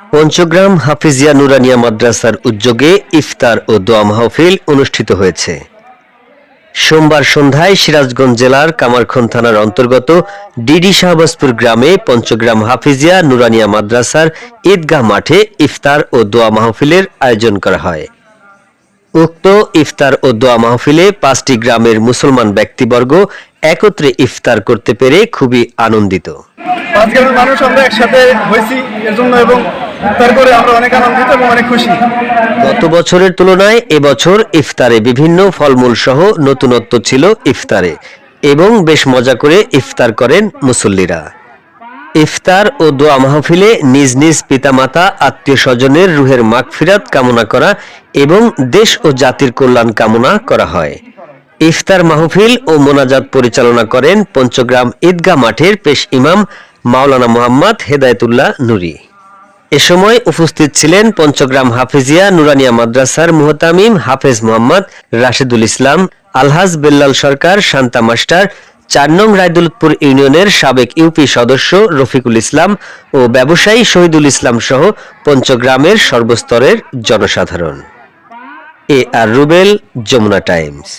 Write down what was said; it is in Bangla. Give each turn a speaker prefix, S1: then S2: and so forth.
S1: পঞ্চগ্রাম হাফিজিয়া নুরানিয়া মাদ্রাসার উদ্যোগে ইফতার ও দোয়া মাহফিল অনুষ্ঠিত হয়েছে। সোমবার সন্ধ্যায় সিরাজগঞ্জ জেলার কামারখান থানার অন্তর্গত ডিডি শাহবাজপুর গ্রামে পঞ্চগ্রাম হাফিজিয়া নুরানিয়া মাদ্রাসার ঈদগাহ মাঠে ইফতার ও দোয়া মাহফিলের আয়োজন করা হয়। উক্ত ইফতার ও দোয়া মাহফিলে 5টি গ্রামের মুসলমান ব্যক্তিবর্গ একত্রে ইফতার করতে পেরে খুবই আনন্দিত।
S2: 5 গ্রামের মানুষ আমরা একসাথে হয়েছি এর জন্য এবং ইফতার করে আমরা অনেক আনন্দিত এবং অনেক খুশি।
S1: গত বছরের তুলনায় এবছর ইফতারে বিভিন্ন ফলমূল সহ নতুনত্ব ছিল ইফতারে এবং বেশ মজা করে ইফতার করেন মুসল্লিরা। ইফতার ও দোয়া মাহফিলে নিজ নিজ পিতামাতা আত্মীয় স্বজনের রুহের মাগফিরাত কামনা করা এবং দেশ ও জাতির কল্যাণ কামনা করা হয়। ইফতার মাহফিল ও মোনাজাত পরিচালনা করেন পঞ্চগ্রাম ঈদগাহ মাঠের পেশ ইমাম মাওলানা মোহাম্মদ হেদায়েতুল্লাহ নুরি। এ সময় উপস্থিত ছিলেন পঞ্চগ্রাম হাফিজিয়া নুরানিয়া মাদ্রাসার মুহতামিম হাফেজ মোহাম্মদ রাশেদুল ইসলাম, আলহাজ বেল্লাল সরকার, শান্তা মাস্টার, 4 নং রায়দুলতপুর ইউনিয়নের সাবেক ইউপি সদস্য রফিকুল ইসলাম ও ব্যবসায়ী শহীদুল ইসলাম সহ পঞ্চগ্রামের সর্বস্তরের জনসাধারণ। আর রুবেল, যমুনা টাইমস।